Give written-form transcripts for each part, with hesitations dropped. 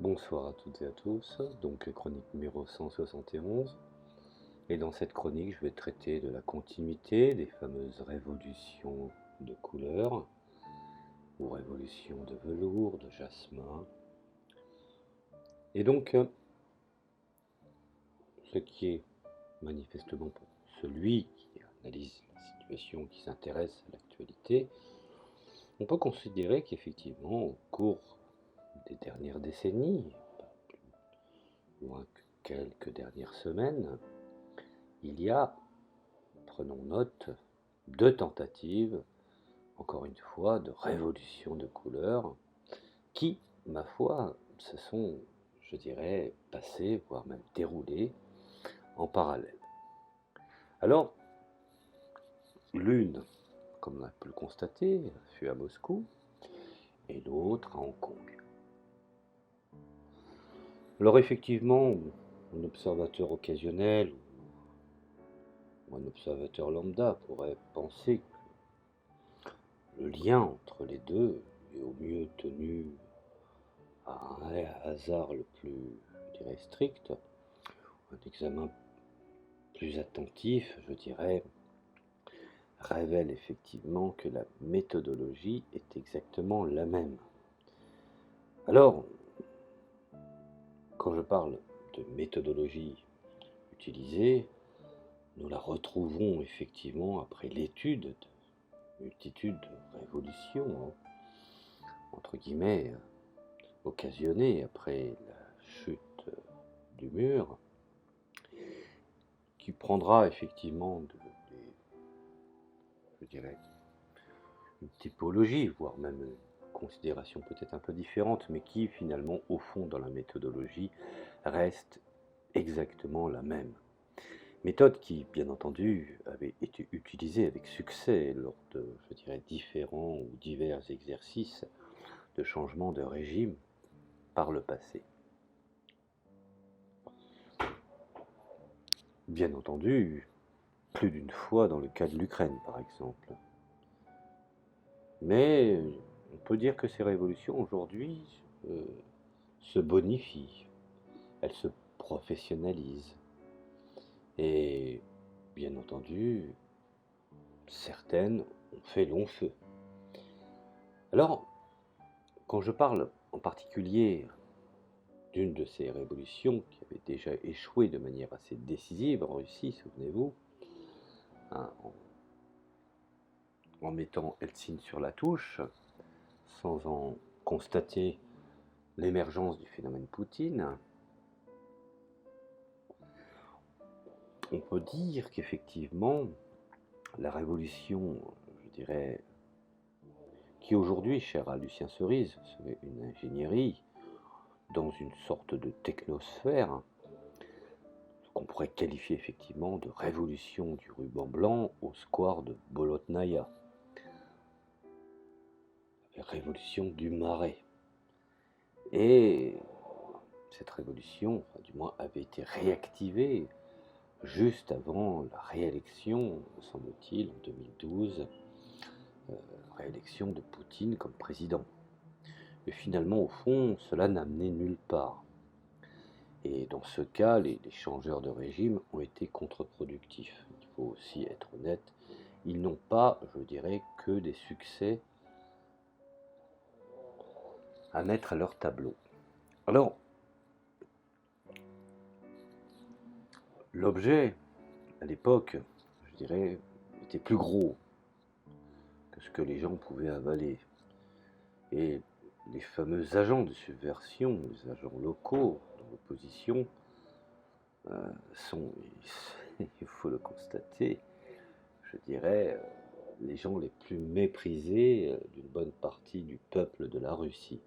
Bonsoir à toutes et à tous, donc chronique numéro 171. Et dans cette chronique, je vais traiter de la continuité des fameuses révolutions de couleurs, ou révolutions de velours, de jasmin. Et donc, ce qui est manifestement pour celui qui analyse la situation, qui s'intéresse à l'actualité, on peut considérer qu'effectivement, au cours des dernières décennies, pas plus loin que quelques dernières semaines, il y a, prenons note, deux tentatives, encore une fois, de révolution de couleurs, qui, ma foi, se sont, je dirais, passées, voire même déroulées en parallèle. Alors, l'une, comme on a pu le constater, fut à Moscou, et l'autre à Hong Kong. Alors effectivement, un observateur occasionnel ou un observateur lambda pourrait penser que le lien entre les deux est au mieux tenu à un hasard le plus, je dirais, strict, un examen plus attentif, je dirais, révèle effectivement que la méthodologie est exactement la même. Alors, quand je parle de méthodologie utilisée, nous la retrouvons effectivement après l'étude de multitudes de révolutions, entre guillemets, occasionnées après la chute du mur, qui prendra effectivement je dirais, une typologie, voire même une considération peut-être un peu différente, mais qui finalement, au fond, dans la méthodologie, reste exactement la même. Méthode qui, bien entendu, avait été utilisée avec succès lors de, je dirais, différents ou divers exercices de changement de régime par le passé. Bien entendu, plus d'une fois dans le cas de l'Ukraine, par exemple. Mais on peut dire que ces révolutions, aujourd'hui, se bonifient, elles se professionnalisent. Et bien entendu, certaines ont fait long feu. Alors, quand je parle en particulier d'une de ces révolutions qui avait déjà échoué de manière assez décisive en Russie, souvenez-vous, hein, en mettant Helsinki sur la touche, sans en constater l'émergence du phénomène Poutine, on peut dire qu'effectivement, la révolution, je dirais, qui aujourd'hui, chère à Lucien Cerise, serait une ingénierie dans une sorte de technosphère, ce qu'on pourrait qualifier effectivement de révolution du ruban blanc au square de Bolotnaïa, révolution du Marais. Et cette révolution, enfin, du moins, avait été réactivée juste avant la réélection, me semble-t-il, en 2012, réélection de Poutine comme président. Mais finalement, au fond, cela n'a mené nulle part. Et dans ce cas, les changeurs de régime ont été contre-productifs. Il faut aussi être honnête, ils n'ont pas, je dirais, que des succès à mettre à leur tableau. Alors, l'objet, à l'époque, je dirais, était plus gros que ce que les gens pouvaient avaler. Et les fameux agents de subversion, les agents locaux dans l'opposition, sont, il faut le constater, je dirais, les gens les plus méprisés d'une bonne partie du peuple de la Russie.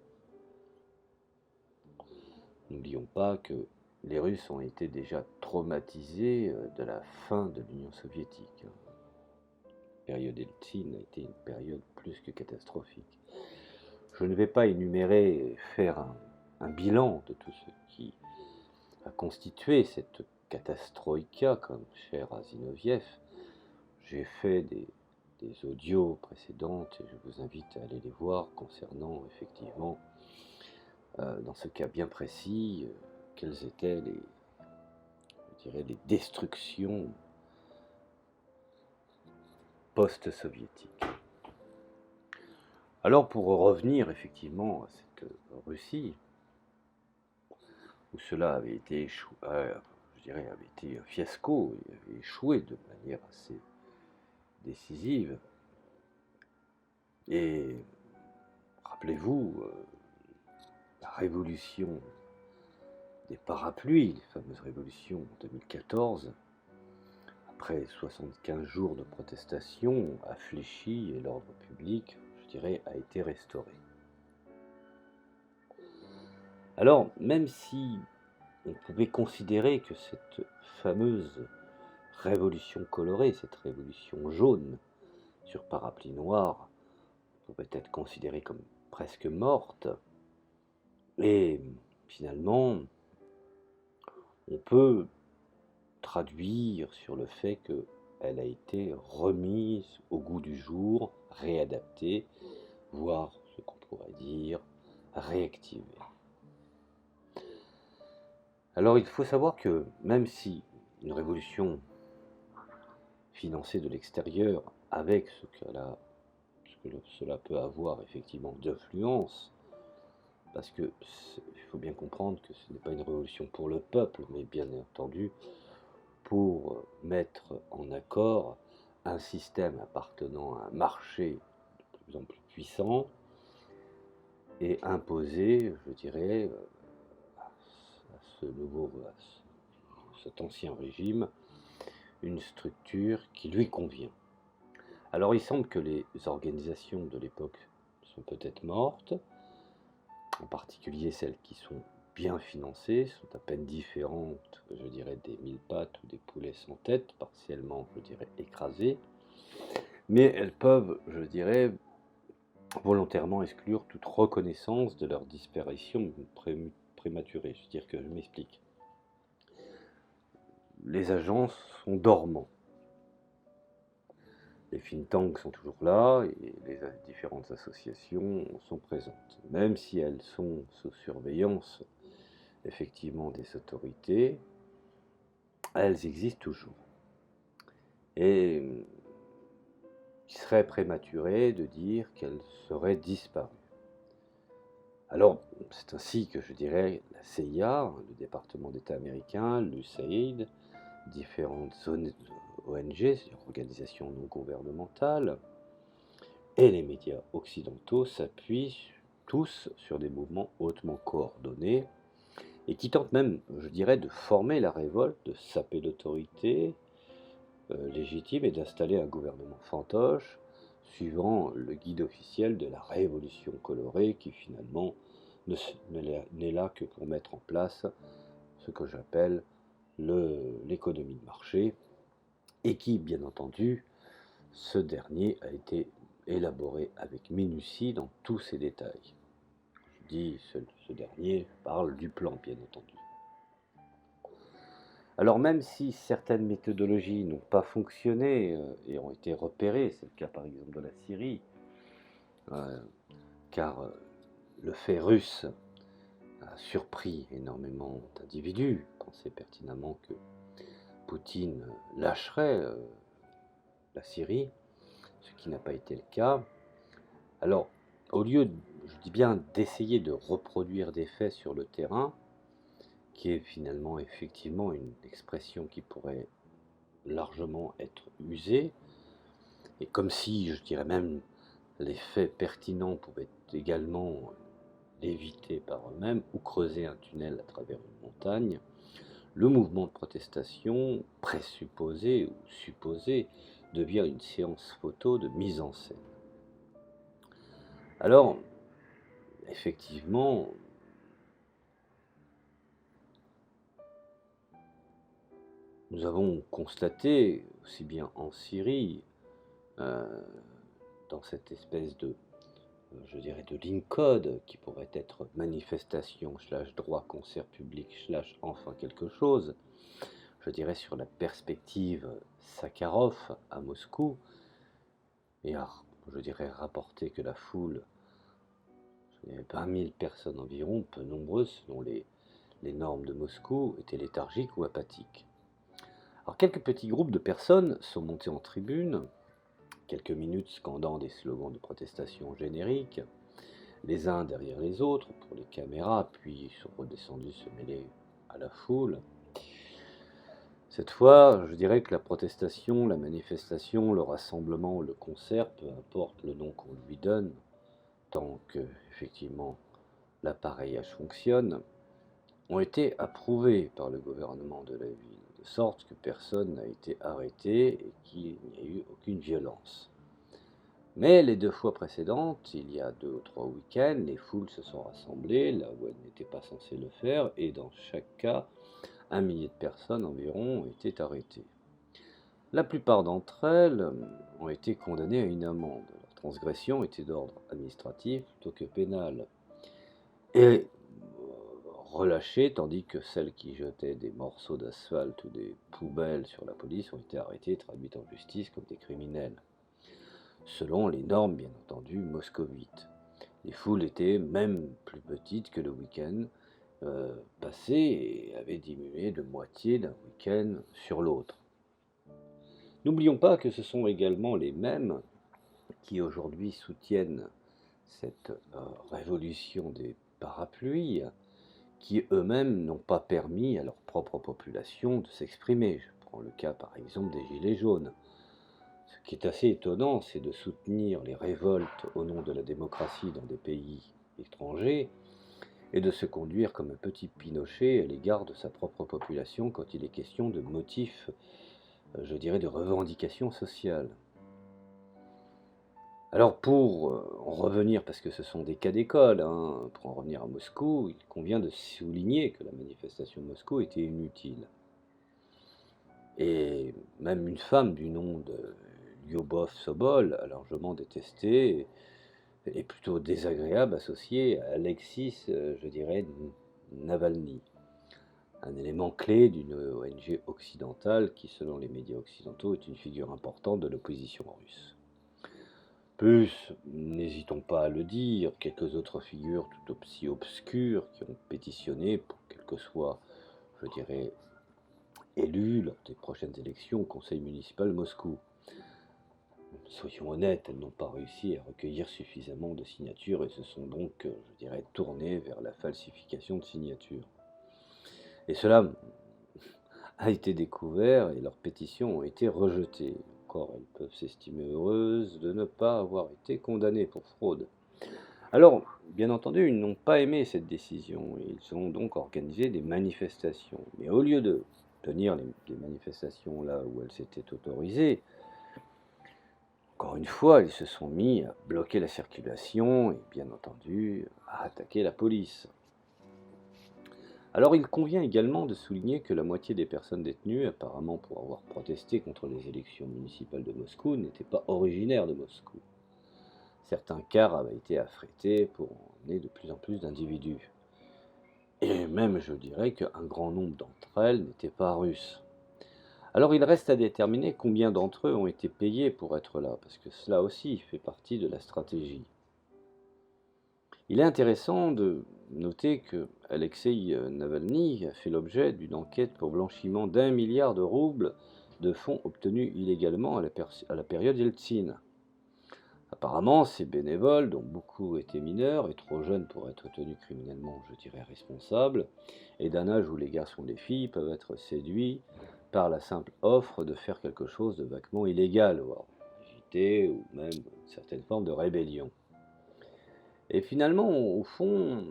N'oublions pas que les Russes ont été déjà traumatisés de la fin de l'Union soviétique. La période Eltsine a été une période plus que catastrophique. Je ne vais pas énumérer et faire un bilan de tout ce qui a constitué cette catastrophe, comme cher à Zinoviev. J'ai fait des audios précédentes et je vous invite à aller les voir concernant effectivement dans ce cas bien précis, quelles étaient les destructions post-soviétiques. Alors pour revenir effectivement à cette Russie, où cela avait été avait été un fiasco, et avait échoué de manière assez décisive. Et rappelez-vous, la révolution des parapluies, les fameuses révolutions en 2014, après 75 jours de protestation, a fléchi et l'ordre public, a été restauré. Alors, même si on pouvait considérer que cette fameuse révolution colorée, cette révolution jaune sur parapluie noir, pouvait être considérée comme presque morte, et finalement, on peut traduire sur le fait qu'elle a été remise au goût du jour, réadaptée, voire ce qu'on pourrait dire réactivée. Alors il faut savoir que même si une révolution financée de l'extérieur, avec ce que cela peut avoir effectivement d'influence, parce que il faut bien comprendre que ce n'est pas une révolution pour le peuple, mais bien entendu pour mettre en accord un système appartenant à un marché de plus en plus puissant et imposer, à cet ancien régime, une structure qui lui convient. Alors il semble que les organisations de l'époque sont peut-être mortes, en particulier celles qui sont bien financées, sont à peine différentes, des mille pattes ou des poulets sans tête, partiellement, écrasées, mais elles peuvent, volontairement exclure toute reconnaissance de leur disparition prématurée. Je m'explique. Les agences sont dormants. Les think tanks sont toujours là et les différentes associations sont présentes. Même si elles sont sous surveillance, effectivement, des autorités, elles existent toujours. Et il serait prématuré de dire qu'elles seraient disparues. Alors, c'est ainsi que la CIA, le département d'État américain, l'USAID, différentes ONG, c'est-à-dire organisations non gouvernementales, et les médias occidentaux s'appuient tous sur des mouvements hautement coordonnés et qui tentent même, de former la révolte, de saper l'autorité légitime et d'installer un gouvernement fantoche suivant le guide officiel de la révolution colorée qui finalement n'est là que pour mettre en place ce que j'appelle l'économie de marché et qui, bien entendu, ce dernier a été élaboré avec minutie dans tous ses détails. Je dis ce dernier, je parle du plan, bien entendu. Alors même si certaines méthodologies n'ont pas fonctionné et ont été repérées, c'est le cas par exemple de la Syrie, car le fait russe a surpris énormément d'individus, pensaient pertinemment que Poutine lâcherait la Syrie, ce qui n'a pas été le cas. Alors, au lieu, d'essayer de reproduire des faits sur le terrain, qui est finalement effectivement une expression qui pourrait largement être usée, et comme si, même, les faits pertinents pouvaient également l'éviter par eux-mêmes ou creuser un tunnel à travers une montagne, le mouvement de protestation, présupposé ou supposé, devient une séance photo de mise en scène. Alors, effectivement, nous avons constaté, aussi bien en Syrie, dans cette espèce de ligne code qui pourrait être manifestation / droit concert public / enfin quelque chose, sur la perspective Sakharov à Moscou, et rapporter que la foule Les 20 000 personnes environ, peu nombreuses selon les normes de Moscou, étaient léthargiques ou apathiques. Alors quelques petits groupes de personnes sont montés en tribune, quelques minutes scandant des slogans de protestation génériques, les uns derrière les autres pour les caméras, puis sont redescendus se mêler à la foule. Cette fois, je dirais que la protestation, la manifestation, le rassemblement, le concert, peu importe le nom qu'on lui donne, tant que effectivement l'appareillage fonctionne, ont été approuvés par le gouvernement de la ville, de sorte que personne n'a été arrêté et qu'il n'y a eu aucune violence. Mais les 2 fois précédentes, il y a 2 ou 3 week-ends, les foules se sont rassemblées là où elles n'étaient pas censées le faire, et dans chaque cas, 1 millier de personnes environ ont été arrêtées. La plupart d'entre elles ont été condamnées à une amende. Leur transgression était d'ordre administratif plutôt que pénal. Et relâchées, tandis que celles qui jetaient des morceaux d'asphalte ou des poubelles sur la police ont été arrêtées et traduites en justice comme des criminels, selon les normes bien entendu moscovites. Les foules étaient même plus petites que le week-end passé et avaient diminué de moitié d'un week-end sur l'autre. N'oublions pas que ce sont également les mêmes qui aujourd'hui soutiennent cette révolution des parapluies, qui eux-mêmes n'ont pas permis à leur propre population de s'exprimer. Je prends le cas par exemple des Gilets jaunes. Ce qui est assez étonnant, c'est de soutenir les révoltes au nom de la démocratie dans des pays étrangers et de se conduire comme un petit Pinochet à l'égard de sa propre population quand il est question de motifs, je dirais, de revendications sociales. Alors pour en revenir, parce que ce sont des cas d'école, pour en revenir à Moscou, il convient de souligner que la manifestation de Moscou était inutile. Et même une femme du nom de Lyubov Sobol a largement détesté et plutôt désagréable associée à Alexis, je dirais, Navalny, un élément clé d'une ONG occidentale qui, selon les médias occidentaux, est une figure importante de l'opposition russe. Plus, n'hésitons pas à le dire, quelques autres figures tout aussi obscures qui ont pétitionné pour qu'elle que soit, je dirais, élue lors des prochaines élections au conseil municipal de Moscou. Soyons honnêtes, elles n'ont pas réussi à recueillir suffisamment de signatures et se sont donc, je dirais, tournées vers la falsification de signatures. Et cela a été découvert et leurs pétitions ont été rejetées. Encore, elles peuvent s'estimer heureuses de ne pas avoir été condamnées pour fraude. Alors, bien entendu, ils n'ont pas aimé cette décision et ils ont donc organisé des manifestations. Mais au lieu de tenir les manifestations là où elles s'étaient autorisées, encore une fois, ils se sont mis à bloquer la circulation et bien entendu à attaquer la police. Alors il convient également de souligner que la moitié des personnes détenues, apparemment pour avoir protesté contre les élections municipales de Moscou, n'étaient pas originaires de Moscou. Certains cars avaient été affrétés pour emmener de plus en plus d'individus. Et même, je dirais, qu'un grand nombre d'entre elles n'étaient pas russes. Alors il reste à déterminer combien d'entre eux ont été payés pour être là, parce que cela aussi fait partie de la stratégie. Il est intéressant de noter que Alexei Navalny a fait l'objet d'une enquête pour blanchiment d'1 milliard de roubles de fonds obtenus illégalement à la période Yeltsin. Apparemment, ces bénévoles, dont beaucoup étaient mineurs et trop jeunes pour être tenus criminellement, je dirais, responsables, et d'un âge où les garçons et les filles peuvent être séduits par la simple offre de faire quelque chose de vaguement illégal, voire agité, ou même une certaine forme de rébellion. Et finalement, au fond,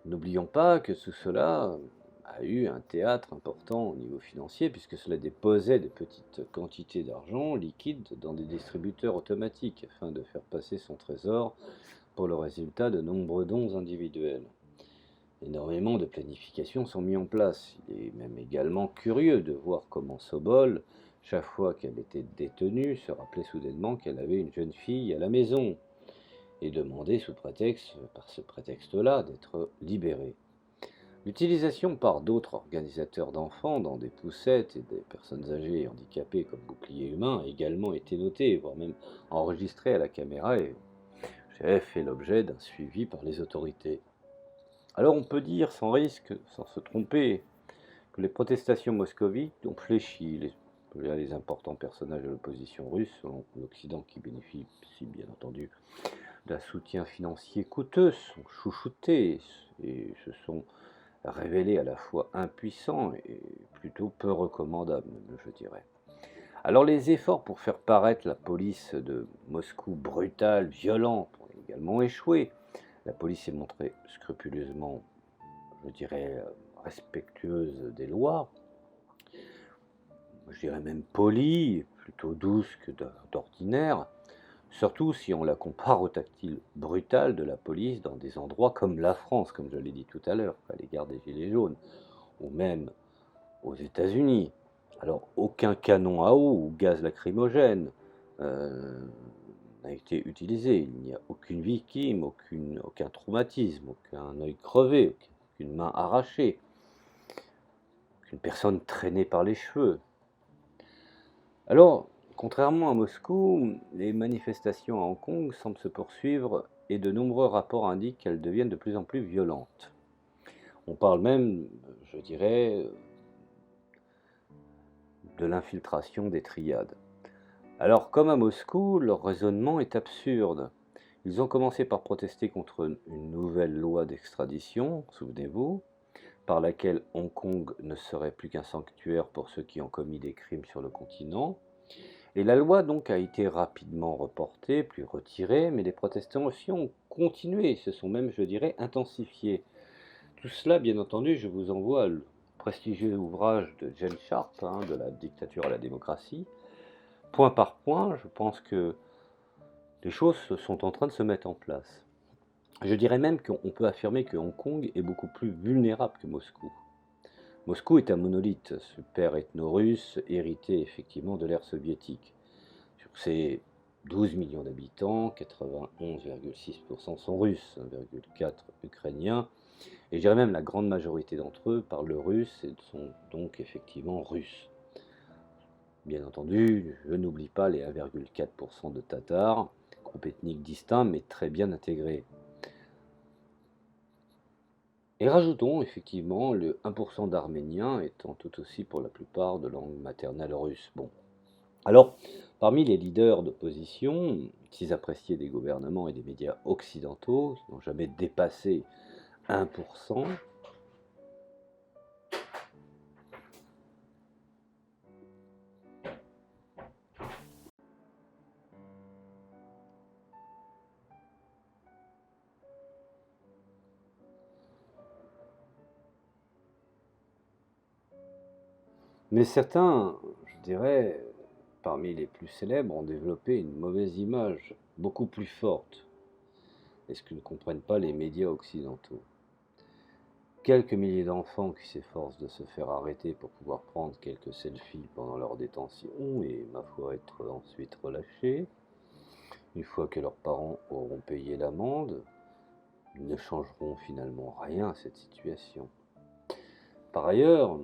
n'oublions pas que tout cela a eu un théâtre important au niveau financier, puisque cela déposait de petites quantités d'argent liquide dans des distributeurs automatiques, afin de faire passer son trésor pour le résultat de nombreux dons individuels. Énormément de planifications sont mises en place. Il est même également curieux de voir comment Sobol, chaque fois qu'elle était détenue, se rappelait soudainement qu'elle avait une jeune fille à la maison, et demandait par ce prétexte-là, d'être libérée. L'utilisation par d'autres organisateurs d'enfants dans des poussettes et des personnes âgées et handicapées comme bouclier humain a également été notée, voire même enregistrée à la caméra, et fait l'objet d'un suivi par les autorités. Alors on peut dire sans risque, sans se tromper, que les protestations moscovites ont fléchi les importants personnages de l'opposition russe, selon l'Occident qui bénéficie bien entendu d'un soutien financier coûteux, sont chouchoutés et se sont révélés à la fois impuissants et plutôt peu recommandables, je dirais. Alors les efforts pour faire paraître la police de Moscou brutale, violente, ont également échoué. La police s'est montrée scrupuleusement, je dirais, respectueuse des lois, je dirais même polie, plutôt douce que d'ordinaire, surtout si on la compare au tactile brutal de la police dans des endroits comme la France, comme je l'ai dit tout à l'heure, à l'égard des Gilets jaunes, ou même aux États-Unis. Alors, aucun canon à eau ou gaz lacrymogène n'a été utilisé. Il n'y a aucune victime, aucun traumatisme, aucun œil crevé, aucune main arrachée, aucune personne traînée par les cheveux. Alors, contrairement à Moscou, les manifestations à Hong Kong semblent se poursuivre et de nombreux rapports indiquent qu'elles deviennent de plus en plus violentes. On parle même, je dirais, de l'infiltration des triades. Alors, comme à Moscou, leur raisonnement est absurde. Ils ont commencé par protester contre une nouvelle loi d'extradition, souvenez-vous, par laquelle Hong Kong ne serait plus qu'un sanctuaire pour ceux qui ont commis des crimes sur le continent. Et la loi donc a été rapidement reportée, puis retirée, mais les protestations ont continué, se sont même, je dirais, intensifiées. Tout cela, bien entendu, je vous envoie le prestigieux ouvrage de Jane Sharp, de la dictature à la démocratie. Point par point, je pense que les choses sont en train de se mettre en place. Je dirais même qu'on peut affirmer que Hong Kong est beaucoup plus vulnérable que Moscou. Moscou est un monolithe super ethno-russe, hérité effectivement de l'ère soviétique. Sur ses 12 millions d'habitants, 91,6% sont russes, 1,4% ukrainiens, et je dirais même la grande majorité d'entre eux parlent le russe et sont donc effectivement russes. Bien entendu, je n'oublie pas les 1,4% de Tatars, groupe ethnique distinct mais très bien intégré. Et rajoutons effectivement le 1% d'Arméniens étant tout aussi pour la plupart de langue maternelle russe. Bon. Alors, parmi les leaders d'opposition, si appréciés des gouvernements et des médias occidentaux, qui n'ont jamais dépassé 1%, mais certains, je dirais, parmi les plus célèbres, ont développé une mauvaise image, beaucoup plus forte. Et ce que ne comprennent pas les médias occidentaux. Quelques milliers d'enfants qui s'efforcent de se faire arrêter pour pouvoir prendre quelques selfies pendant leur détention et, ma foi, être ensuite relâchés, une fois que leurs parents auront payé l'amende, ne changeront finalement rien à cette situation. Par ailleurs,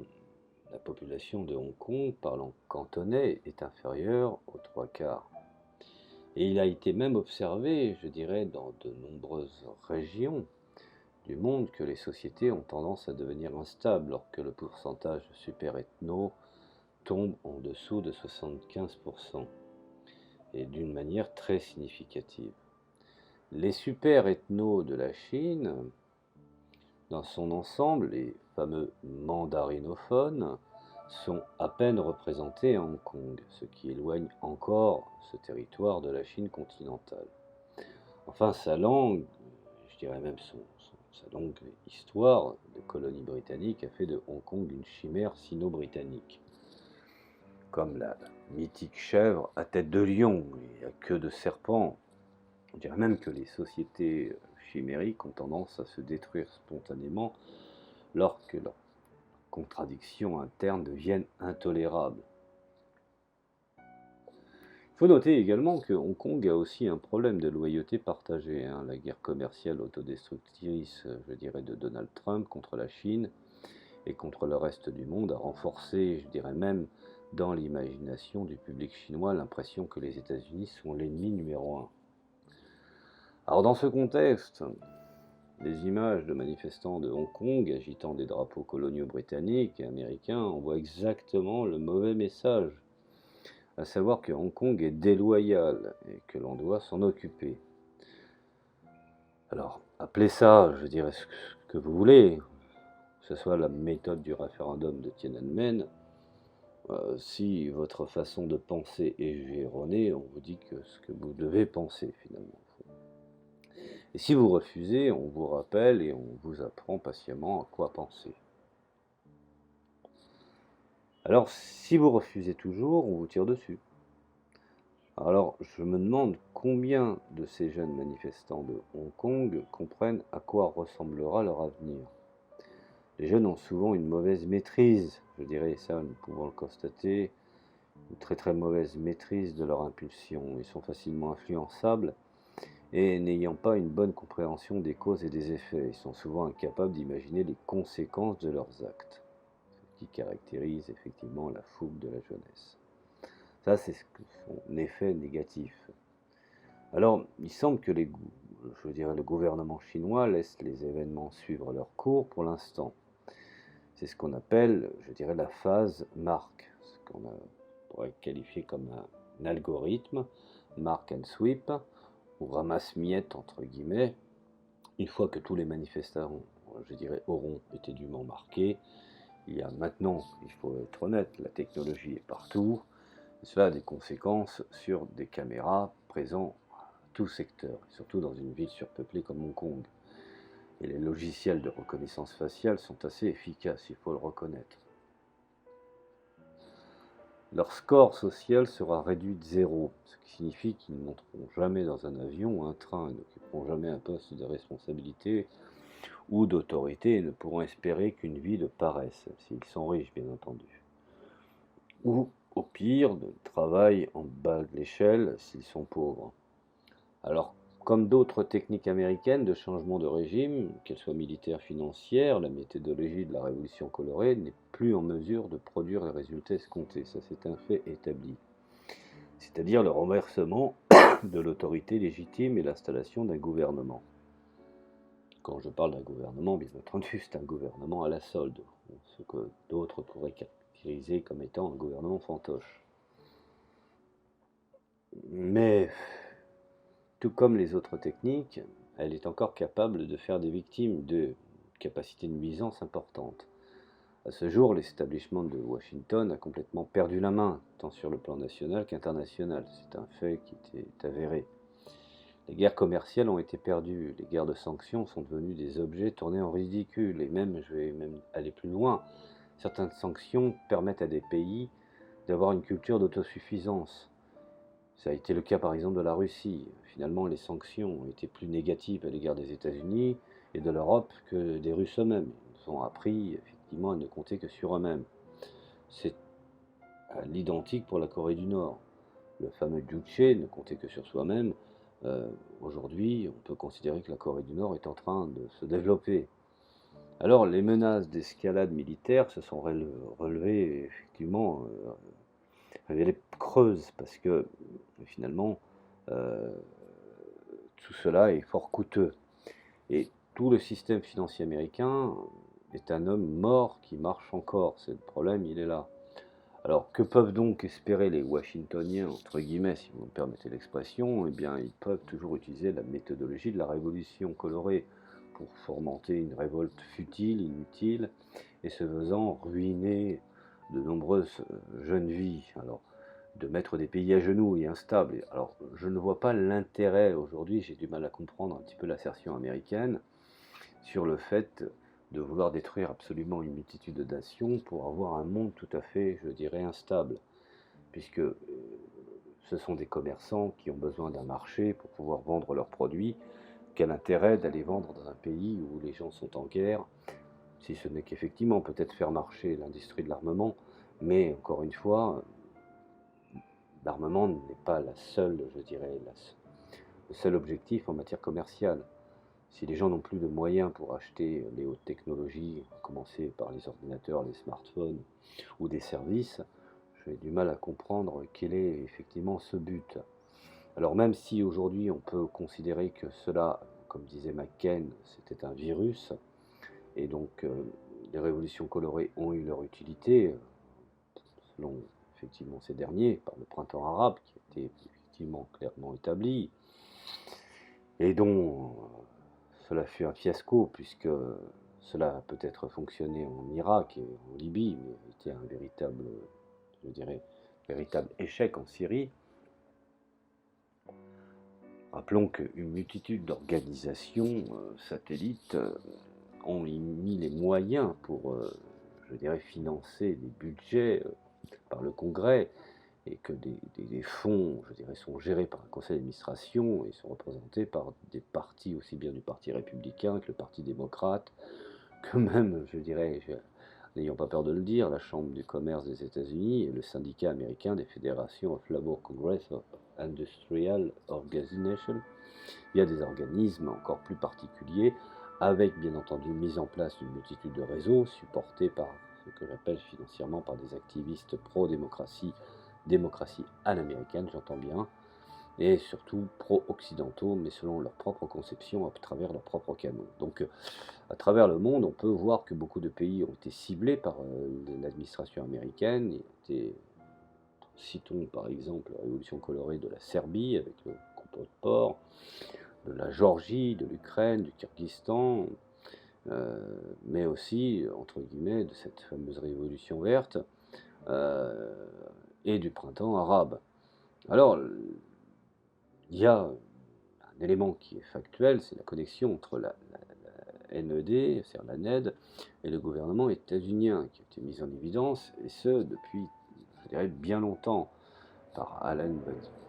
la population de Hong Kong parlant cantonais est inférieure aux 3/4. Et il a été même observé, je dirais, dans de nombreuses régions du monde que les sociétés ont tendance à devenir instables lorsque le pourcentage de super-ethno tombe en dessous de 75%, et d'une manière très significative. Les super-ethnos de la Chine, dans son ensemble, les fameux mandarinophones, sont à peine représentés à Hong Kong, ce qui éloigne encore ce territoire de la Chine continentale. Enfin, sa langue, je dirais même sa longue histoire de colonie britannique a fait de Hong Kong une chimère sino-britannique. Comme la mythique chèvre à tête de lion et à queue de serpent. On dirait même que les sociétés chimériques ont tendance à se détruire spontanément lorsque leurs contradictions internes deviennent intolérables. Il faut noter également que Hong Kong a aussi un problème de loyauté partagée. La guerre commerciale autodestructrice, je dirais, de Donald Trump contre la Chine et contre le reste du monde a renforcé, je dirais même, dans l'imagination du public chinois, l'impression que les États-Unis sont l'ennemi numéro un. Alors dans ce contexte, les images de manifestants de Hong Kong agitant des drapeaux coloniaux britanniques et américains envoient exactement le mauvais message, à savoir que Hong Kong est déloyal et que l'on doit s'en occuper. Alors, appelez ça, je dirais ce que vous voulez, que ce soit la méthode du référendum de Tiananmen. Si votre façon de penser est erronée, on vous dit que ce que vous devez penser finalement. Et si vous refusez, on vous rappelle et on vous apprend patiemment à quoi penser. Alors, si vous refusez toujours, on vous tire dessus. Alors, je me demande combien de ces jeunes manifestants de Hong Kong comprennent à quoi ressemblera leur avenir. Les jeunes ont souvent une mauvaise maîtrise, je dirais ça, nous pouvons le constater, une très très mauvaise maîtrise de leur impulsion. Ils sont facilement influençables et n'ayant pas une bonne compréhension des causes et des effets, ils sont souvent incapables d'imaginer les conséquences de leurs actes, ce qui caractérise effectivement la fougue de la jeunesse. Ça, c'est son effet négatif. Alors, il semble que le gouvernement chinois laisse les événements suivre leur cours pour l'instant. C'est ce qu'on appelle, je dirais, la phase marque, ce qu'on pourrait qualifier comme un algorithme, mark and sweep, ou ramasse-miettes entre guillemets. Une fois que tous les manifestants, je dirais, auront été dûment marqués, il y a maintenant, il faut être honnête, la technologie est partout. Cela a des conséquences sur des caméras présentes à tout secteur, surtout dans une ville surpeuplée comme Hong Kong. Et les logiciels de reconnaissance faciale sont assez efficaces, il faut le reconnaître. Leur score social sera réduit de 0, ce qui signifie qu'ils ne monteront jamais dans un avion ou un train, ils n'occuperont jamais un poste de responsabilité ou d'autorité et ne pourront espérer qu'une vie de paresse, s'ils sont riches bien entendu. Ou, au pire, de travail en bas de l'échelle s'ils sont pauvres. Alors, comme d'autres techniques américaines de changement de régime, qu'elles soient militaires, financières, la méthodologie de la révolution colorée n'est plus en mesure de produire les résultats escomptés. Ça, c'est un fait établi. C'est-à-dire le renversement de l'autorité légitime et l'installation d'un gouvernement. Quand je parle d'un gouvernement, bien entendu, c'est un gouvernement à la solde, ce que d'autres pourraient caractériser comme étant un gouvernement fantoche. Mais tout comme les autres techniques, elle est encore capable de faire des victimes de capacités de nuisance importantes. À ce jour, l'établissement de Washington a complètement perdu la main, tant sur le plan national qu'international. C'est un fait qui est avéré. Les guerres commerciales ont été perdues, les guerres de sanctions sont devenues des objets tournés en ridicule, et même, je vais même aller plus loin, certaines sanctions permettent à des pays d'avoir une culture d'autosuffisance. Ça a été le cas par exemple de la Russie. Finalement, les sanctions ont été plus négatives à l'égard des États-Unis et de l'Europe que des Russes eux-mêmes. Ils ont appris effectivement à ne compter que sur eux-mêmes. C'est à l'identique pour la Corée du Nord. Le fameux Juche ne comptait que sur soi-même. Aujourd'hui, on peut considérer que la Corée du Nord est en train de se développer. Alors, les menaces d'escalade militaire se sont relevées effectivement, révélées creuses, parce que finalement, tout cela est fort coûteux. Et tout le système financier américain est un homme mort qui marche encore. C'est le problème, il est là. Alors, que peuvent donc espérer les Washingtoniens, entre guillemets, si vous me permettez l'expression? Eh bien, ils peuvent toujours utiliser la méthodologie de la révolution colorée pour fomenter une révolte futile, inutile, et ce faisant ruiner de nombreuses jeunes vies. Alors, de mettre des pays à genoux et instables. Alors, je ne vois pas l'intérêt aujourd'hui, j'ai du mal à comprendre un petit peu l'assertion américaine sur le fait de vouloir détruire absolument une multitude de nations pour avoir un monde tout à fait, je dirais, instable, puisque ce sont des commerçants qui ont besoin d'un marché pour pouvoir vendre leurs produits. Quel intérêt d'aller vendre dans un pays où les gens sont en guerre, si ce n'est qu'effectivement peut-être faire marcher l'industrie de l'armement, mais encore une fois, l'armement n'est pas la seule, je dirais, le seul objectif en matière commerciale. Si les gens n'ont plus de moyens pour acheter les hautes technologies, à commencer par les ordinateurs, les smartphones ou des services, j'ai du mal à comprendre quel est effectivement ce but. Alors même si aujourd'hui on peut considérer que cela, comme disait McCain, c'était un virus, et donc les révolutions colorées ont eu leur utilité, selon effectivement ces derniers, par le printemps arabe, qui a été effectivement clairement établi, et dont cela fut un fiasco, puisque cela a peut-être fonctionné en Irak et en Libye, mais était un véritable, je dirais, véritable échec en Syrie. Rappelons qu'une multitude d'organisations satellites ont mis les moyens pour, je dirais, financer des budgets par le Congrès, et que des fonds, je dirais, sont gérés par un conseil d'administration et sont représentés par des partis, aussi bien du Parti républicain que le Parti démocrate, que même, je dirais, n'ayant pas peur de le dire, la Chambre du commerce des États-Unis et le syndicat américain des fédérations of Labor Congress of Industrial Organization. Il y a des organismes encore plus particuliers, avec bien entendu mise en place d'une multitude de réseaux supportés par ce que j'appelle financièrement par des activistes pro-démocratie, démocratie à l'américaine, j'entends bien, et surtout pro-occidentaux, mais selon leur propre conception, à travers leurs propres canaux. Donc à travers le monde, on peut voir que beaucoup de pays ont été ciblés par l'administration américaine, citons par exemple la révolution colorée de la Serbie avec le complot de porc, de la Géorgie, de l'Ukraine, du Kyrgyzstan, mais aussi, entre guillemets, de cette fameuse révolution verte euh, et du printemps arabe. Alors, il y a un élément qui est factuel, c'est la connexion entre la NED, c'est-à-dire la NED, et le gouvernement états-unien qui a été mis en évidence, et ce depuis, je dirais, bien longtemps, par Alan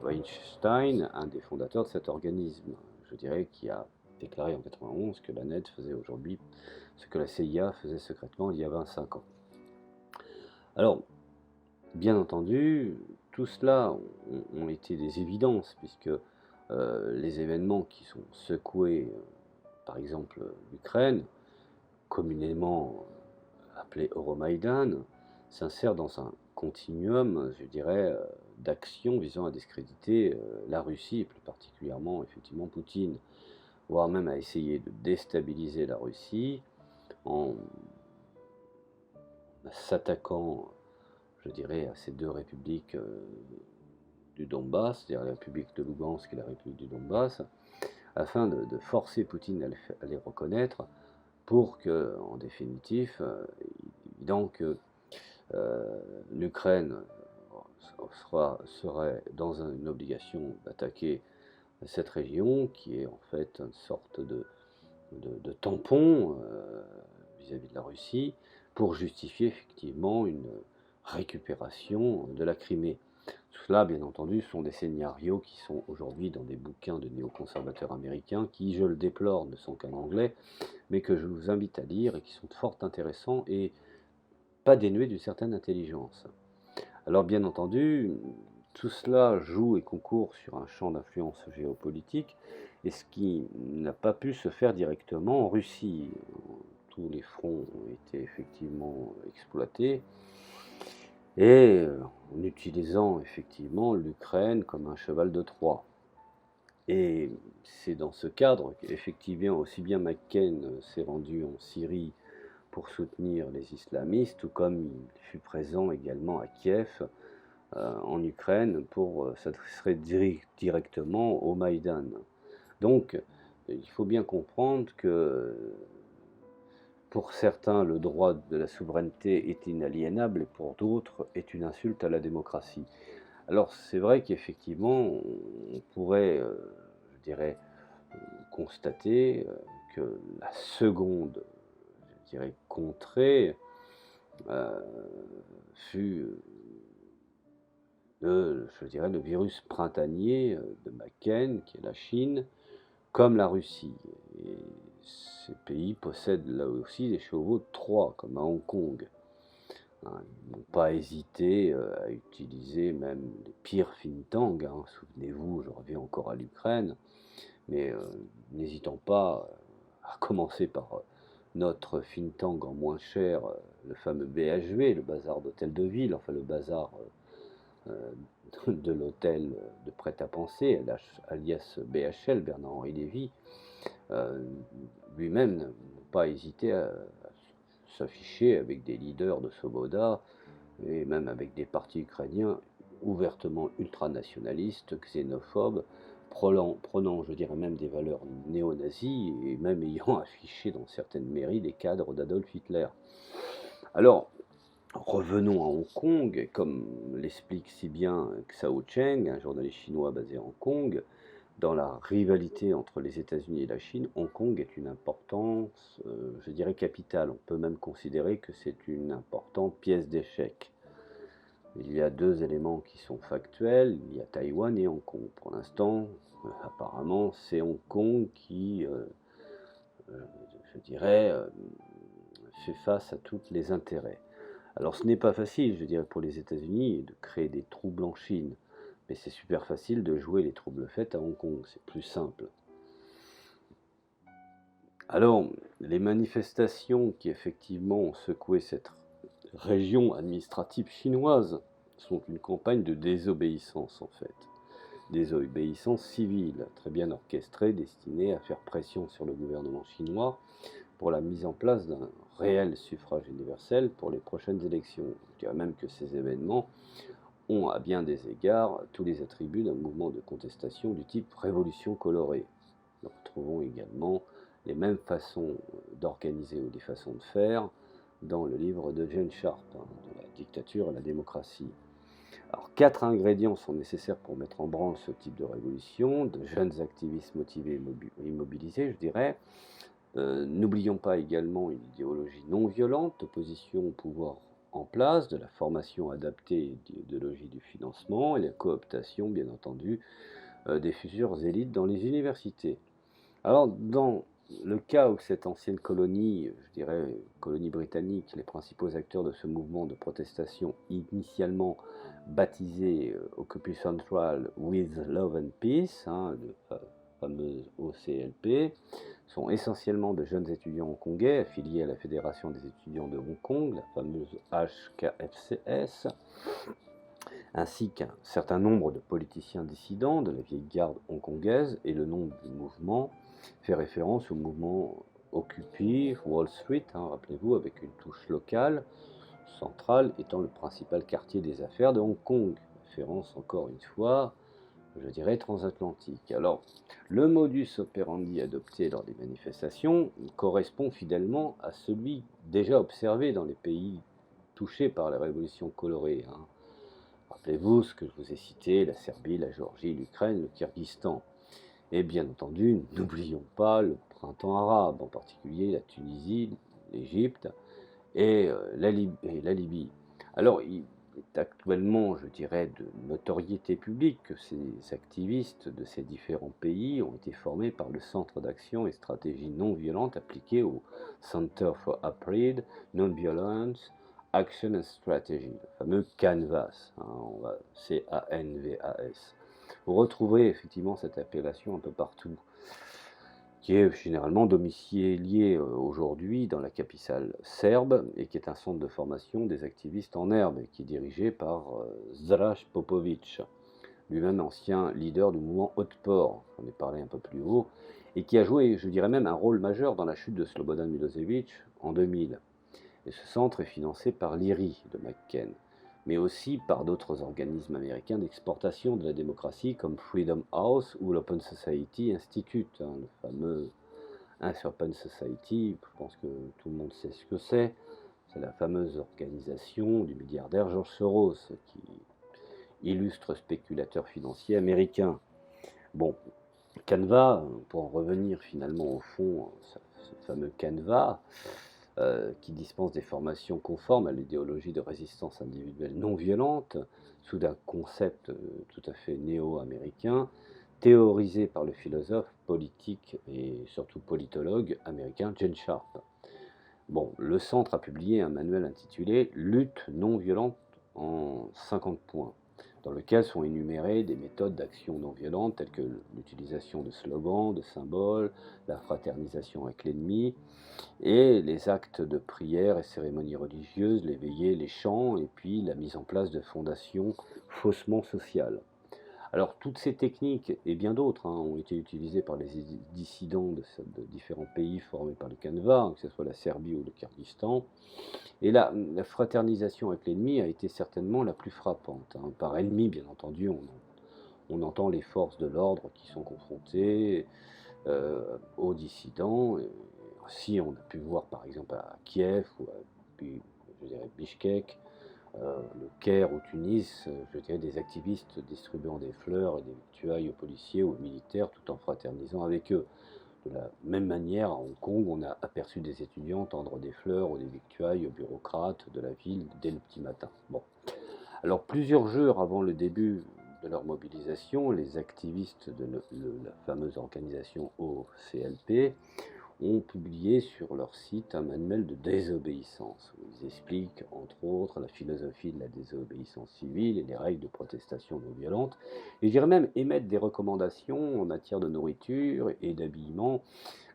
Weinstein, un des fondateurs de cet organisme, je dirais, qui a déclaré en 1991 que la NED faisait aujourd'hui ce que la CIA faisait secrètement il y a 25 ans. Alors, bien entendu, tout cela ont été des évidences, puisque les événements qui sont secoués, par exemple l'Ukraine, communément appelé Euromaïdan, s'insère dans un continuum, je dirais, d'actions visant à discréditer la Russie, et plus particulièrement effectivement Poutine, voire même à essayer de déstabiliser la Russie en s'attaquant, je dirais, à ces deux républiques du Donbass, c'est-à-dire la République de Lugansk et la République du Donbass, afin de forcer Poutine à les reconnaître pour que, en définitive, évident que l'Ukraine serait dans une obligation d'attaquer cette région qui est en fait une sorte de tampon vis-à-vis de la Russie pour justifier effectivement une récupération de la Crimée. Tout cela, bien entendu, sont des scénarios qui sont aujourd'hui dans des bouquins de néoconservateurs américains qui, je le déplore, ne sont qu'en anglais, mais que je vous invite à lire et qui sont fort intéressants et pas dénués d'une certaine intelligence. Alors bien entendu, tout cela joue et concourt sur un champ d'influence géopolitique, et ce qui n'a pas pu se faire directement en Russie. Tous les fronts ont été effectivement exploités, et en utilisant effectivement l'Ukraine comme un cheval de Troie. Et c'est dans ce cadre qu'effectivement aussi bien McCain s'est rendu en Syrie pour soutenir les islamistes, tout comme il fut présent également à Kiev, en Ukraine, pour s'adresser directement au Maïdan. Donc, il faut bien comprendre que pour certains, le droit de la souveraineté est inaliénable et pour d'autres est une insulte à la démocratie. Alors, c'est vrai qu'effectivement, on pourrait, je dirais, constater que la seconde, je dirais, contrée fut je dirais, le virus printanier de McCain, qui est la Chine, comme la Russie. Et ces pays possèdent là aussi des chevaux de Troie, comme à Hong Kong. Hein, ils n'ont pas hésité à utiliser même les pires think tanks. Hein. Souvenez-vous, je reviens encore à l'Ukraine, mais n'hésitons pas à commencer par notre think tank en moins cher, le fameux BHV, le bazar d'hôtel de ville, enfin le bazar euh, de l'hôtel de prêt-à-penser, alias BHL, Bernard-Henri Lévy, euh, lui-même n'a pas hésité à s'afficher avec des leaders de Svoboda et même avec des partis ukrainiens ouvertement ultranationalistes, xénophobes, prenant, je dirais même, des valeurs néo-nazis et même ayant affiché dans certaines mairies des cadres d'Adolf Hitler. Alors, revenons à Hong Kong, comme l'explique si bien Xiao Cheng, un journaliste chinois basé à Hong Kong, dans la rivalité entre les États-Unis et la Chine, Hong Kong est une importance, je dirais, capitale. On peut même considérer que c'est une importante pièce d'échec. Il y a deux éléments qui sont factuels, il y a Taïwan et Hong Kong. Pour l'instant, apparemment, c'est Hong Kong qui, je dirais, fait face à tous les intérêts. Alors ce n'est pas facile, je dirais, pour les États-Unis de créer des troubles en Chine, mais c'est super facile de jouer les troubles faits à Hong Kong, c'est plus simple. Alors, les manifestations qui effectivement ont secoué cette région administrative chinoise sont une campagne de désobéissance en fait. Désobéissance civile, très bien orchestrée, destinée à faire pression sur le gouvernement chinois pour la mise en place d'un réel suffrage universel pour les prochaines élections. Je dirais même que ces événements ont à bien des égards tous les attributs d'un mouvement de contestation du type révolution colorée. Nous retrouvons également les mêmes façons d'organiser ou des façons de faire dans le livre de Jane Sharp, de la dictature à la démocratie. Alors, 4 ingrédients sont nécessaires pour mettre en branle ce type de révolution, de jeunes activistes motivés et mobilisés, je dirais. N'oublions pas également une idéologie non violente, d'opposition au pouvoir en place, de la formation adaptée et d'idéologie du financement, et la cooptation, bien entendu, des futures élites dans les universités. Alors, dans le cas où cette ancienne colonie, je dirais colonie britannique, les principaux acteurs de ce mouvement de protestation initialement baptisé Occupation Central with Love and Peace, le fameux OCLP, sont essentiellement de jeunes étudiants hongkongais affiliés à la Fédération des étudiants de Hong Kong, la fameuse HKFCS, ainsi qu'un certain nombre de politiciens dissidents de la vieille garde hongkongaise, et le nom du mouvement fait référence au mouvement Occupy Wall Street, rappelez-vous, avec une touche locale, centrale étant le principal quartier des affaires de Hong Kong, référence encore une fois, je dirais transatlantique. Alors, le modus operandi adopté lors des manifestations correspond fidèlement à celui déjà observé dans les pays touchés par la révolution colorée. Rappelez-vous ce que je vous ai cité, la Serbie, la Géorgie, l'Ukraine, le Kyrgyzstan. Et bien entendu, n'oublions pas le printemps arabe, en particulier la Tunisie, l'Égypte et la Libye. Alors, il est actuellement, je dirais, de notoriété publique que ces activistes de ces différents pays ont été formés par le Centre d'action et stratégie non violente appliqué au Center for Applied Non-Violence Action and Strategy, le fameux CANVAS, C-A-N-V-A-S. Vous retrouverez effectivement cette appellation un peu partout, qui est généralement domicilié aujourd'hui dans la capitale serbe et qui est un centre de formation des activistes en herbe et qui est dirigé par Zdraž Popović, lui-même ancien leader du mouvement Otpor, j'en ai parlé un peu plus haut, et qui a joué, je dirais même, un rôle majeur dans la chute de Slobodan Milosevic en 2000. Et ce centre est financé par l'IRI de McCain, mais aussi par d'autres organismes américains d'exportation de la démocratie comme Freedom House ou l'Open Society Institute, le fameux Open Society, je pense que tout le monde sait ce que c'est. C'est la fameuse organisation du milliardaire George Soros, qui illustre spéculateur financier américain. Bon, Canva, pour en revenir finalement au fond, ce fameux Canva, qui dispense des formations conformes à l'idéologie de résistance individuelle non violente, sous un concept tout à fait néo-américain, théorisé par le philosophe, politique et surtout politologue américain Jane Sharp. Bon, le centre a publié un manuel intitulé Lutte non violente en 50 points, dans lequel sont énumérées des méthodes d'action non violente telles que l'utilisation de slogans, de symboles, la fraternisation avec l'ennemi, et les actes de prière et cérémonies religieuses, les veillées, les chants, et puis la mise en place de fondations faussement sociales. Alors toutes ces techniques et bien d'autres ont été utilisées par les dissidents de différents pays formés par le Canevas, que ce soit la Serbie ou le Kyrgyzstan. Et la fraternisation avec l'ennemi a été certainement la plus frappante. Par ennemi, bien entendu, on entend les forces de l'ordre qui sont confrontées aux dissidents. Et aussi, on a pu voir par exemple à Kiev ou je dirais Bishkek, le Caire ou Tunis, je dirais des activistes distribuant des fleurs et des victuailles aux policiers ou aux militaires tout en fraternisant avec eux. De la même manière, à Hong Kong, on a aperçu des étudiants tendre des fleurs ou des victuailles aux bureaucrates de la ville dès le petit matin. Bon. Alors, plusieurs jours avant le début de leur mobilisation, les activistes de la fameuse organisation OCLP ont publié sur leur site un manuel de désobéissance, où ils expliquent entre autres la philosophie de la désobéissance civile et les règles de protestation non violente, et je dirais même émettre des recommandations en matière de nourriture et d'habillement,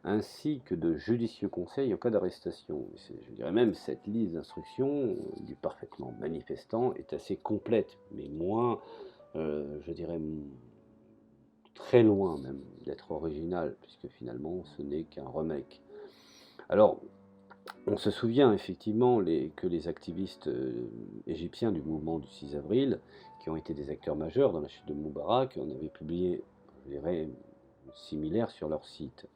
ainsi que de judicieux conseils en cas d'arrestation. Je dirais même cette liste d'instructions du parfaitement manifestant est assez complète, mais moins, je dirais, très loin même d'être original, puisque finalement ce n'est qu'un remake. Alors, on se souvient effectivement que les activistes égyptiens du mouvement du 6 avril, qui ont été des acteurs majeurs dans la chute de Moubarak, en avaient publié, je dirais, similaire sur leur site.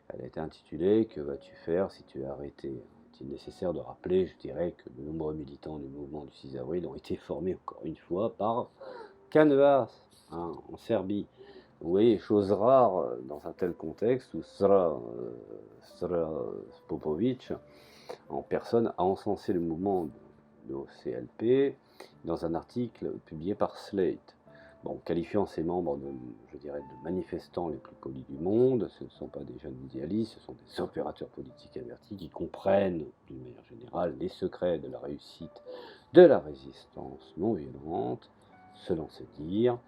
Elle a été intitulée « Que vas-tu faire si tu es arrêté ?» Il est nécessaire de rappeler, je dirais, que de nombreux militants du mouvement du 6 avril ont été formés, encore une fois, par Canevas, en Serbie. Vous voyez, chose rare dans un tel contexte où Sra Popovic, en personne, a encensé le mouvement de l'OCLP dans un article publié par Slate. Bon, qualifiant ses membres je dirais, de manifestants les plus polis du monde, ce ne sont pas des jeunes idéalistes, ce sont des opérateurs politiques avertis qui comprennent, d'une manière générale, les secrets de la réussite de la résistance non violente, selon ses dires,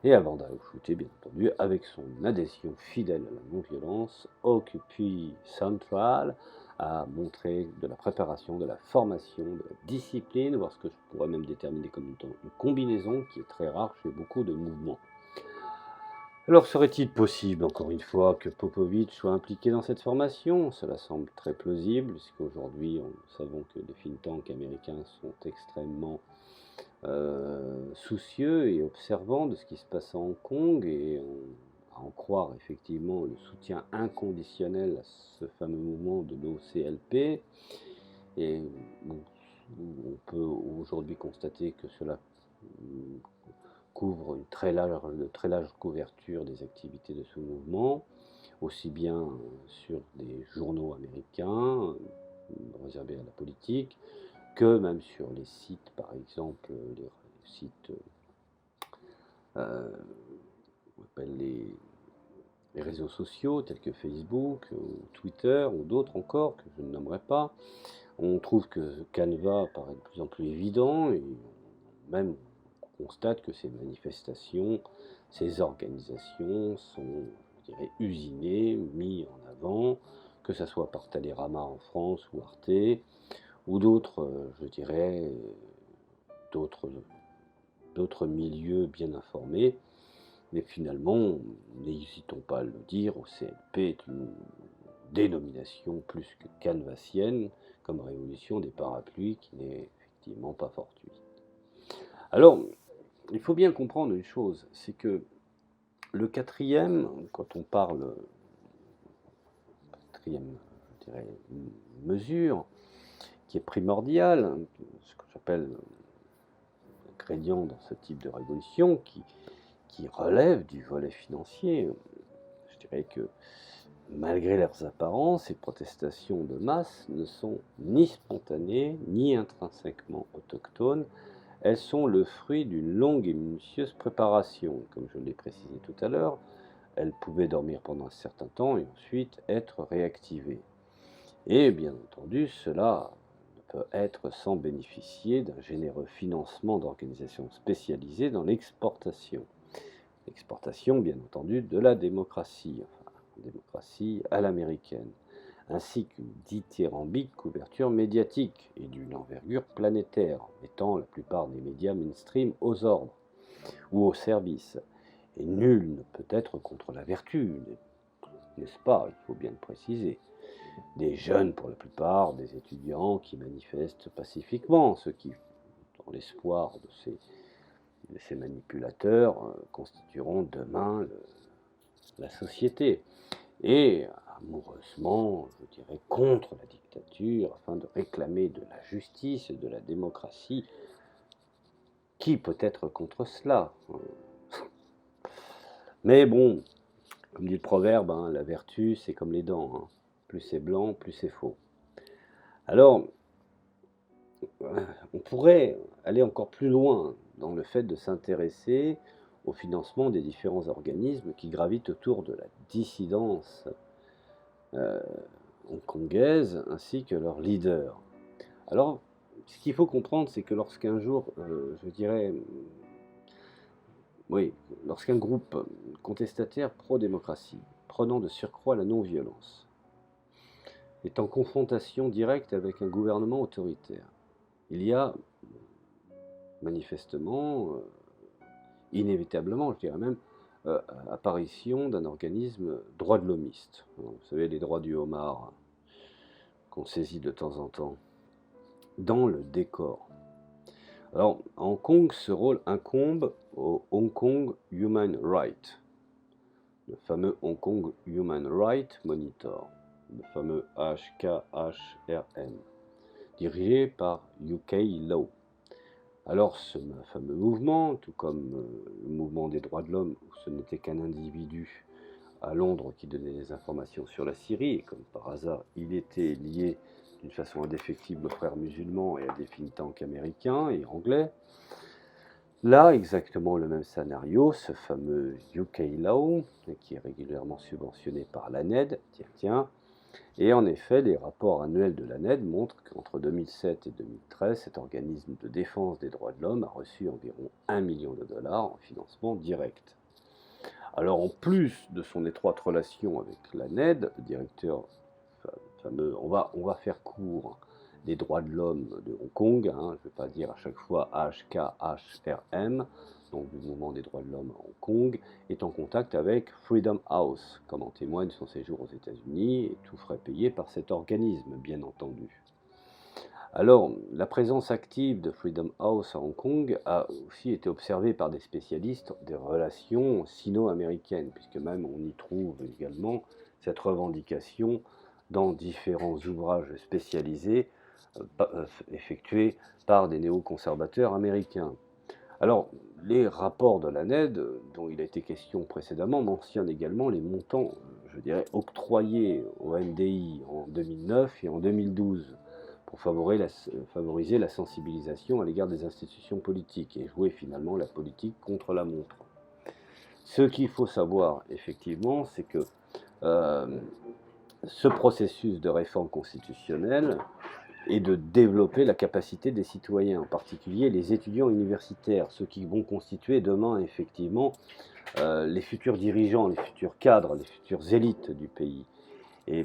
et Amanda Oshute, bien entendu, avec son adhésion fidèle à la non-violence, Occupy Central a montré de la préparation, de la formation, de la discipline, voire ce que je pourrais même déterminer comme une combinaison qui est très rare chez beaucoup de mouvements. Alors serait-il possible, encore une fois, que Popovic soit impliqué dans cette formation? Cela semble très plausible, puisqu'aujourd'hui, nous savons que les think tanks américains sont extrêmement soucieux et observant de ce qui se passe à Hong Kong, et à en croire effectivement le soutien inconditionnel à ce fameux mouvement de l'OCLP. Et on peut aujourd'hui constater que cela couvre une très large couverture des activités de ce mouvement, aussi bien sur des journaux américains réservés à la politique, que même sur les sites, par exemple, les sites, on appelle les réseaux sociaux tels que Facebook, ou Twitter, ou d'autres encore, que je ne nommerai pas. On trouve que Canva paraît de plus en plus évident, et même on constate que ces manifestations, ces organisations sont, je dirais, usinées, mises en avant, que ce soit par Télérama en France ou Arte, ou d'autres, je dirais, d'autres milieux bien informés. Mais finalement, n'hésitons pas à le dire, OCLP est une dénomination plus que canvasienne, comme révolution des parapluies, qui n'est effectivement pas fortuite. Alors, il faut bien comprendre une chose, c'est que le quatrième, quand on parle, quatrième, je dirais, mesure, qui est primordial, ce que j'appelle ingrédient dans ce type de révolution, qui relève du volet financier. Je dirais que malgré leurs apparences, ces protestations de masse ne sont ni spontanées, ni intrinsèquement autochtones. Elles sont le fruit d'une longue et minutieuse préparation. Comme je l'ai précisé tout à l'heure, elles pouvaient dormir pendant un certain temps et ensuite être réactivées. Et bien entendu, cela ne peut être sans bénéficier d'un généreux financement d'organisations spécialisées dans l'exportation. L'exportation, bien entendu, de la démocratie, enfin, démocratie à l'américaine. ainsi qu'une dithyrambique couverture médiatique et d'une envergure planétaire, mettant la plupart des médias mainstream aux ordres ou au service. Et nul ne peut être contre la vertu, n'est-ce pas? Il faut bien le préciser. Des jeunes pour la plupart, des étudiants qui manifestent pacifiquement, ceux qui, dans l'espoir de ces manipulateurs, constitueront demain la société. Et amoureusement, je dirais, contre la dictature, afin de réclamer de la justice et de la démocratie. Qui peut être contre cela? Mais bon, comme dit le proverbe, hein, la vertu, c'est comme les dents, hein. Plus c'est blanc, plus c'est faux. Alors, on pourrait aller encore plus loin dans le fait de s'intéresser au financement des différents organismes qui gravitent autour de la dissidence hongkongaise ainsi que leurs leaders. Alors, ce qu'il faut comprendre, c'est que lorsqu'un jour, je dirais, oui, lorsqu'un groupe contestataire pro-démocratie, prenant de surcroît la non-violence, est en confrontation directe avec un gouvernement autoritaire, il y a manifestement, inévitablement, je dirais même, apparition d'un organisme droit de l'homiste. Vous savez, les droits du homard qu'on saisit de temps en temps dans le décor. Alors, à Hong Kong, ce rôle incombe au Hong Kong Human Rights, le fameux Hong Kong Human Rights Monitor, le fameux HKHRM, dirigé par UK Law. Alors, ce fameux mouvement, tout comme le mouvement des droits de l'homme, où ce n'était qu'un individu à Londres qui donnait des informations sur la Syrie, et comme par hasard, il était lié d'une façon indéfectible aux frères musulmans et à des think tanks américains et anglais. Là, exactement le même scénario, ce fameux UK Law, qui est régulièrement subventionné par l'ANED, et en effet, les rapports annuels de l'ANED montrent qu'entre 2007 et 2013, cet organisme de défense des droits de l'homme a reçu environ 1 million de dollars en financement direct. Alors, en plus de son étroite relation avec l'ANED, le directeur fameux, on va faire court, des droits de l'homme de Hong Kong, hein, je ne vais pas dire à chaque fois HKHRM, donc du mouvement des droits de l'homme à Hong Kong, est en contact avec Freedom House, comme en témoigne son séjour aux États-Unis, et tout frais payé par cet organisme, bien entendu. Alors, la présence active de Freedom House à Hong Kong a aussi été observée par des spécialistes des relations sino-américaines, puisque même on y trouve également cette revendication dans différents ouvrages spécialisés effectués par des néoconservateurs américains. Alors, les rapports de l'ANED, dont il a été question précédemment, mentionnent également les montants, je dirais, octroyés au NDI en 2009 et en 2012 pour favoriser la sensibilisation à l'égard des institutions politiques et jouer finalement la politique contre la montre. Ce qu'il faut savoir, effectivement, c'est que ce processus de réforme constitutionnelle est de développer la capacité des citoyens, en particulier les étudiants universitaires, ceux qui vont constituer demain effectivement les futurs dirigeants, les futurs cadres, les futures élites du pays. Et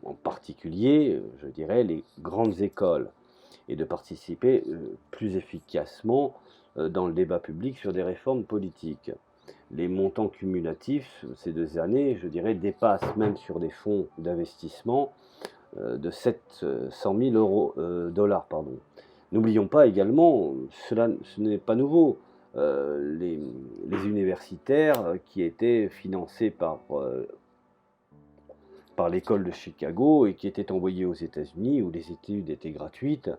en particulier, je dirais, les grandes écoles, et de participer plus efficacement dans le débat public sur des réformes politiques. Les montants cumulatifs ces 2 années, je dirais, dépassent même sur des fonds d'investissement de 700 000 dollars. Pardon. N'oublions pas également, ce n'est pas nouveau, les universitaires qui étaient financés par l'école de Chicago et qui étaient envoyés aux États-Unis où les études étaient gratuites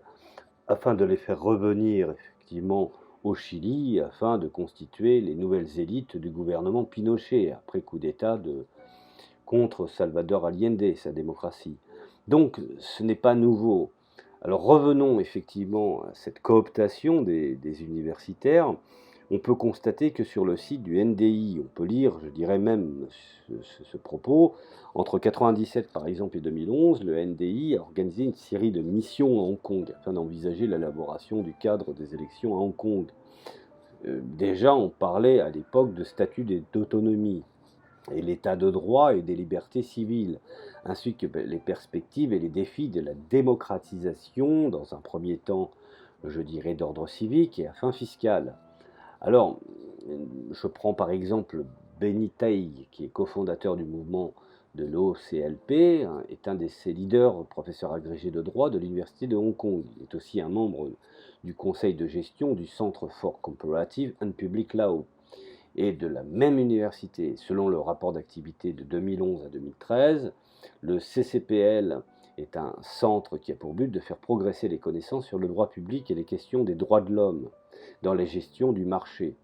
afin de les faire revenir effectivement au Chili afin de constituer les nouvelles élites du gouvernement Pinochet après coup d'État contre Salvador Allende et sa démocratie. Donc ce n'est pas nouveau. Alors revenons effectivement à cette cooptation des universitaires. On peut constater que sur le site du NDI, on peut lire, je dirais même ce propos, entre 1997 par exemple et 2011, le NDI a organisé une série de missions à Hong Kong afin d'envisager l'élaboration du cadre des élections à Hong Kong. Déjà, on parlait à l'époque de statut d'autonomie. et l'état de droit et des libertés civiles, ainsi que les perspectives et les défis de la démocratisation, dans un premier temps, je dirais, d'ordre civique et à fin fiscale. Alors, je prends par exemple Benny Tai, qui est cofondateur du mouvement de l'OCLP, est un de ses leaders, professeur agrégé de droit de l'Université de Hong Kong. Il est aussi un membre du conseil de gestion du Centre for Comparative and Public Law et de la même université. Selon le rapport d'activité de 2011 à 2013, le CCPL est un centre qui a pour but de faire progresser les connaissances sur le droit public et les questions des droits de l'homme dans la gestion du marché.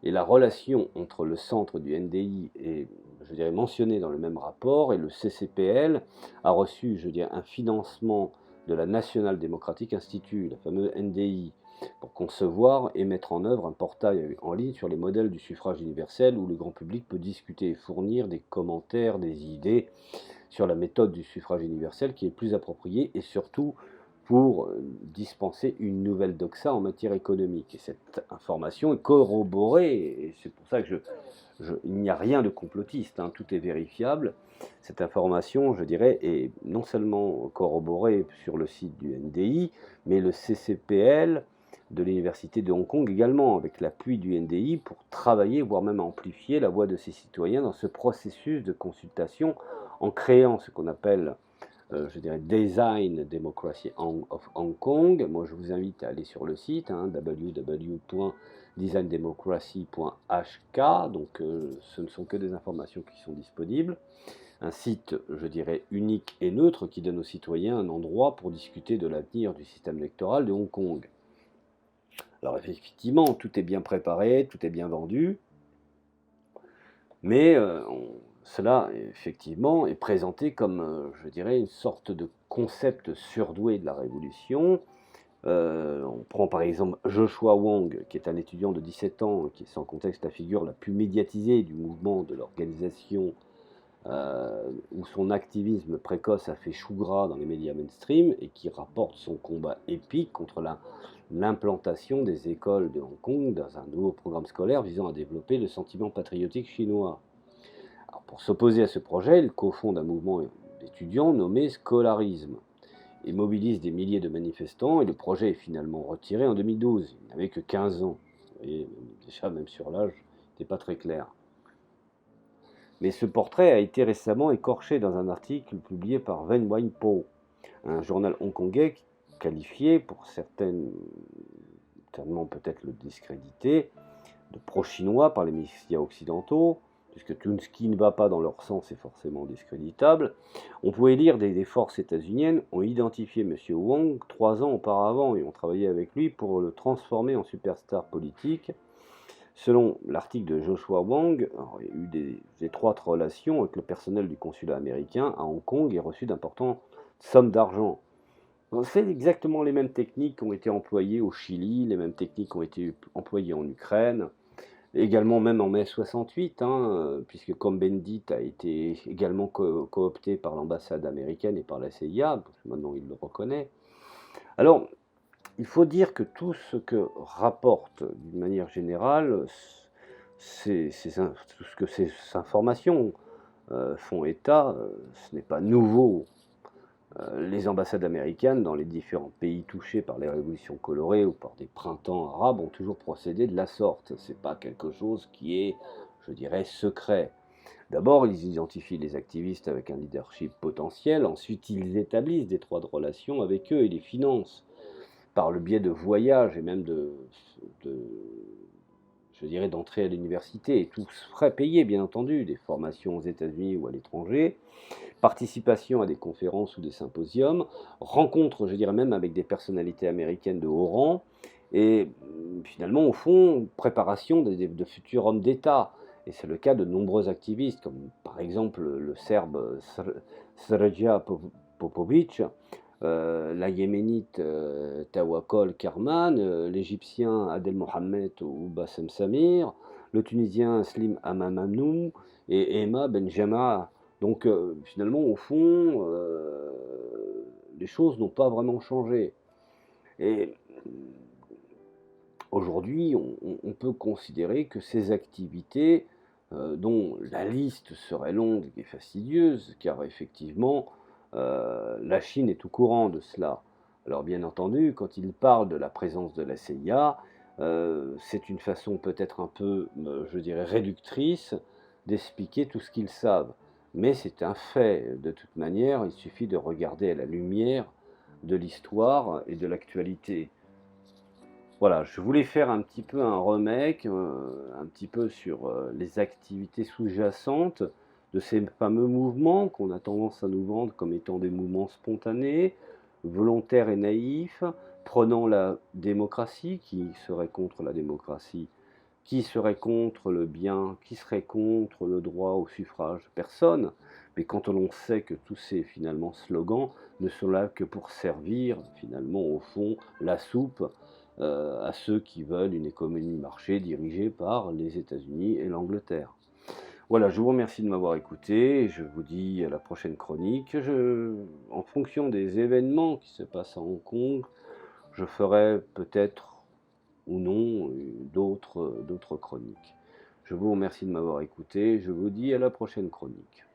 Et la relation entre le centre du NDI est, je dirais, mentionnée dans le même rapport, et le CCPL a reçu, je dirais, un financement de la National Democratic Institute, la fameuse NDI, pour concevoir et mettre en œuvre un portail en ligne sur les modèles du suffrage universel où le grand public peut discuter et fournir des commentaires, des idées sur la méthode du suffrage universel qui est plus appropriée et surtout pour dispenser une nouvelle doxa en matière économique. Et cette information est corroborée, et c'est pour ça que il n'y a rien de complotiste, hein, tout est vérifiable. Cette information, je dirais, est non seulement corroborée sur le site du NDI, mais le CCPL de l'Université de Hong Kong également, avec l'appui du NDI pour travailler, voire même amplifier la voix de ses citoyens dans ce processus de consultation en créant ce qu'on appelle, je dirais, Design Democracy of Hong Kong. Moi, je vous invite à aller sur le site, www.designdemocracy.hk. Donc, ce ne sont que des informations qui sont disponibles. Un site, je dirais, unique et neutre qui donne aux citoyens un endroit pour discuter de l'avenir du système électoral de Hong Kong. Alors, effectivement, tout est bien préparé, tout est bien vendu, mais cela, effectivement, est présenté comme, je dirais, une sorte de concept surdoué de la Révolution. On prend par exemple Joshua Wong, qui est un étudiant de 17 ans, qui est sans contexte la figure la plus médiatisée du mouvement de l'organisation, où son activisme précoce a fait chou gras dans les médias mainstream, et qui rapporte son combat épique contre l'implantation des écoles de Hong Kong dans un nouveau programme scolaire visant à développer le sentiment patriotique chinois. Alors, pour s'opposer à ce projet, il cofonde un mouvement d'étudiants nommé Scolarisme et mobilise des milliers de manifestants, et le projet est finalement retiré en 2012. Il n'avait que 15 ans. Vous voyez, déjà, même sur l'âge, c'était pas très clair. Mais ce portrait a été récemment écorché dans un article publié par Wen Waipo, un journal hongkongais qualifié, pour certainement peut-être le discréditer, de pro-chinois par les médias occidentaux, puisque tout ce qui ne va pas dans leur sens est forcément discréditable. On pouvait lire des forces états-uniennes ont identifié M. Wong 3 ans auparavant et ont travaillé avec lui pour le transformer en superstar politique. Selon l'article de Joshua Wong, il y a eu des étroites relations avec le personnel du consulat américain à Hong Kong et reçu d'importantes sommes d'argent. C'est exactement les mêmes techniques qui ont été employées au Chili, les mêmes techniques qui ont été employées en Ukraine, également même en mai 68, puisque Cohn-Bendit a été également coopté par l'ambassade américaine et par la CIA, parce que maintenant il le reconnaît. Alors, il faut dire que tout ce que rapporte, d'une manière générale, tout ce que ces informations font état, ce n'est pas nouveau. Les ambassades américaines dans les différents pays touchés par les révolutions colorées ou par des printemps arabes ont toujours procédé de la sorte. Ce n'est pas quelque chose qui est, je dirais, secret. D'abord, ils identifient les activistes avec un leadership potentiel, ensuite ils établissent d'étroites relations avec eux et les financent par le biais de voyages et même je dirais, d'entrée à l'université, et tous frais payés bien entendu, des formations aux États-Unis ou à l'étranger, participation à des conférences ou des symposiums, rencontres, je dirais même, avec des personnalités américaines de haut rang, et finalement, au fond, préparation de futurs hommes d'État. Et c'est le cas de nombreux activistes, comme par exemple le Serbe Sređa Popović, la Yéménite Tawakkol Karman, l'Égyptien Adel Mohamed ou Bassem Samir, le Tunisien Slim Hamamamnou et Emma Benjama. Donc finalement, au fond, les choses n'ont pas vraiment changé. Et aujourd'hui, on peut considérer que ces activités dont la liste serait longue et fastidieuse, car effectivement, la Chine est au courant de cela. Alors bien entendu, quand il parle de la présence de la CIA, c'est une façon peut-être un peu, je dirais, réductrice d'expliquer tout ce qu'ils savent. Mais c'est un fait, de toute manière, il suffit de regarder à la lumière de l'histoire et de l'actualité. Voilà, je voulais faire un petit peu un remake, un petit peu sur les activités sous-jacentes de ces fameux mouvements qu'on a tendance à nous vendre comme étant des mouvements spontanés, volontaires et naïfs, prenant la démocratie, qui serait contre la démocratie, qui serait contre le bien, qui serait contre le droit au suffrage? Personne. Mais quand on sait que tous ces finalement slogans ne sont là que pour servir finalement au fond la soupe à ceux qui veulent une économie de marché dirigée par les États-Unis et l'Angleterre. Voilà, je vous remercie de m'avoir écouté et je vous dis à la prochaine chronique. En fonction des événements qui se passent à Hong Kong, je ferai peut-être ou non d'autres chroniques. Je vous remercie de m'avoir écouté, je vous dis à la prochaine chronique.